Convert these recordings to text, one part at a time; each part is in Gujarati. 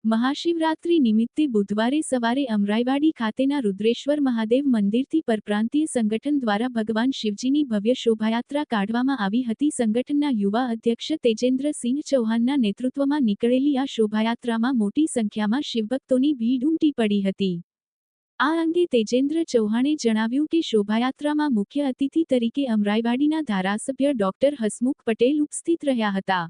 મહાશિવરાત્રી નિમિત્તે બુધવારે સવારે અમરાઈવાડી ખાતેના રુદ્રેશ્વર મહાદેવ મંદિરથી પરપ્રાંતીય સંગઠન દ્વારા ભગવાન શિવજીની ભવ્ય શોભાયાત્રા કાઢવામાં આવી હતી। સંગઠનના યુવા અધ્યક્ષ તેજેન્દ્રસિંહ ચૌહાણના નેતૃત્વમાં નીકળેલી આ શોભાયાત્રામાં મોટી સંખ્યામાં શિવભક્તોની ભીડ ઉમટી પડી હતી। આ અંગે તેજેન્દ્ર ચૌહાણે જણાવ્યું કે શોભાયાત્રામાં મુખ્ય અતિથિ તરીકે અમરાઈવાડીના ધારાસભ્ય ડોક્ટર હસમુખ પટેલ ઉપસ્થિત રહ્યા હતા।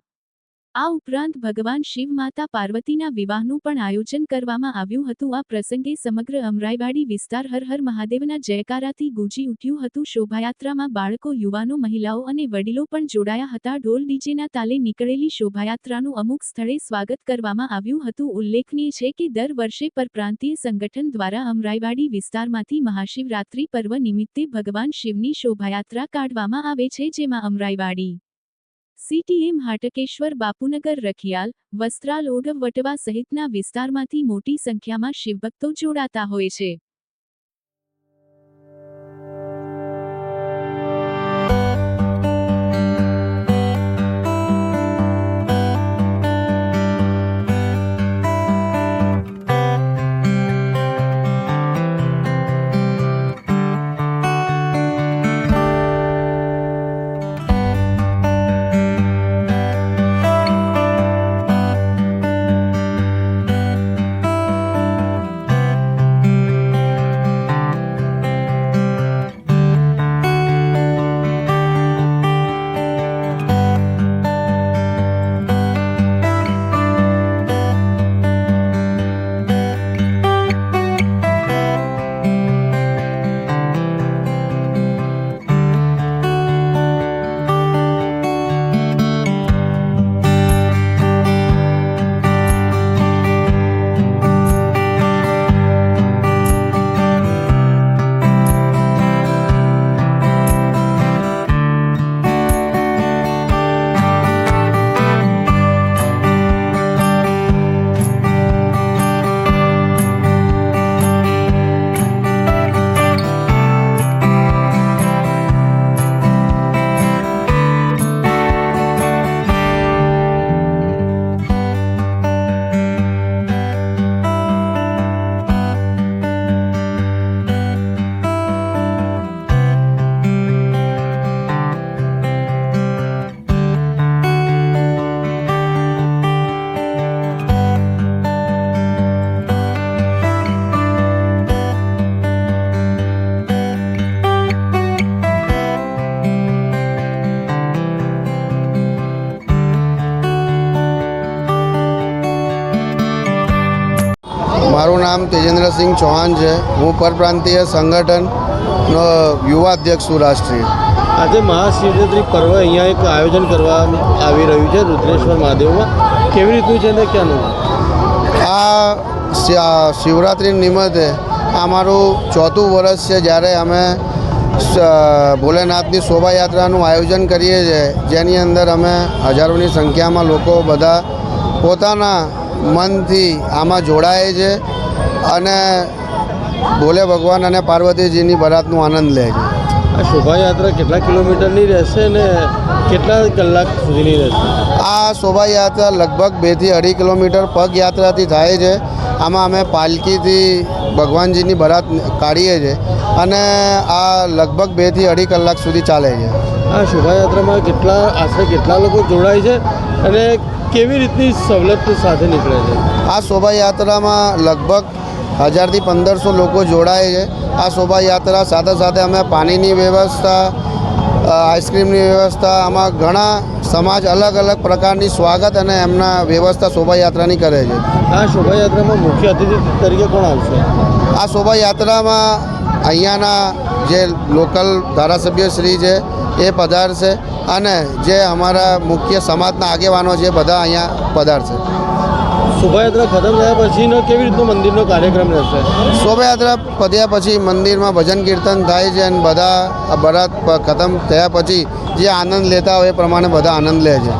આ ઉપરાંત ભગવાન શિવ માતા પાર્વતીના વિવાહનું પણ આયોજન કરવામાં આવ્યું હતું। આ પ્રસંગે સમગ્ર અમરાઈવાડી વિસ્તાર હર હર મહાદેવના જયકારાથી ગૂંજી ઉઠ્યું હતું। શોભાયાત્રામાં બાળકો, યુવાનો, મહિલાઓ અને વડીલો પણ જોડાયા હતા। ઢોલ ડીજેના તાલે નીકળેલી શોભાયાત્રાનું અમુક સ્થળે સ્વાગત કરવામાં આવ્યું હતું। ઉલ્લેખનીય છે કે દર વર્ષે પરપ્રાંતીય સંગઠન દ્વારા અમરાઈવાડી વિસ્તારમાંથી મહાશિવરાત્રી પર્વ નિમિત્તે ભગવાન શિવની શોભાયાત્રા કાઢવામાં આવે છે, જેમાં અમરાઈવાડી સીટીએમ, હાટકેશ્વર, બાપુનગર, રખિયાલ, વસ્ત્રાલ, ઓઢવ, વટવા સહિતના વિસ્તારમાંથી મોટી સંખ્યામાં શિવભક્તો જોડાતા હોય છે। મારું નામ તેજેન્દ્રસિંહ ચૌહાણ છે। હું પરપ્રાંતીય સંગઠનનો યુવા અધ્યક્ષ છું રાષ્ટ્રીય। આજે મહાશિવરાત્રિ પર્વ અહીંયા એક આયોજન કરવામાં આવી રહ્યું છે રુદ્રેશ્વર મહાદેવમાં, કેવી રીતનું છે અને ક્યાંનું? આ શિવરાત્રિ નિમિત્તે અમારું 4થું વર્ષ છે જ્યારે અમે ભોલેનાથની શોભાયાત્રાનું આયોજન કરીએ છીએ, જેની અંદર અમે હજારોની સંખ્યામાં લોકો બધા પોતાના મનથી આમાં જોડાય છે અને ભોલે ભગવાન અને પાર્વતીજીની બરાતનો આનંદ લે છે। આ શોભાયાત્રા કેટલા કિલોમીટરની રહેશે અને કેટલા કલાક સુધીની રહેશે? આ શોભાયાત્રા લગભગ 2 થી 2.5 કિલોમીટર પગયાત્રાથી થાય છે। આમાં અમે પાલકીથી ભગવાનજીની બરાત કાઢીએ છીએ અને આ લગભગ 2 થી 2.5 કલાક સુધી ચાલે છે। આ શોભાયાત્રામાં આશરે કેટલા લોકો જોડાય છે અને કેવી રીતની સવલત સાથે નીકળે છે? આ શોભાયાત્રામાં લગભગ 1000 થી 1500 લોકો જોડાય છે। આ શોભાયાત્રા સાથે સાથે અમે પાણીની વ્યવસ્થા, આઈસ્ક્રીમની વ્યવસ્થા, આમાં ઘણા સમાજ અલગ અલગ પ્રકારની સ્વાગત અને એમના વ્યવસ્થા શોભાયાત્રાની કરે છે। આ શોભાયાત્રામાં મુખ્ય અતિથિ તરીકે કોણ આવશે? આ શોભાયાત્રામાં અહીંયાના જે લોકલ ધારાસભ્ય શ્રી છે એ પધારશે અને જે અમારા મુખ્ય સમાજના આગેવાનો છે બધા અહીંયા પધારશે। શોભાયાત્રા ખતમ થયા પછીનો કેવી રીતનો મંદિરનો કાર્યક્રમ રહેશે? શોભાયાત્રા પત્યા પછી મંદિરમાં ભજન કીર્તન થાય છે અને બધા બરાત ખતમ થયા પછી જે આનંદ લેતા હોય એ પ્રમાણે બધા આનંદ લે છે।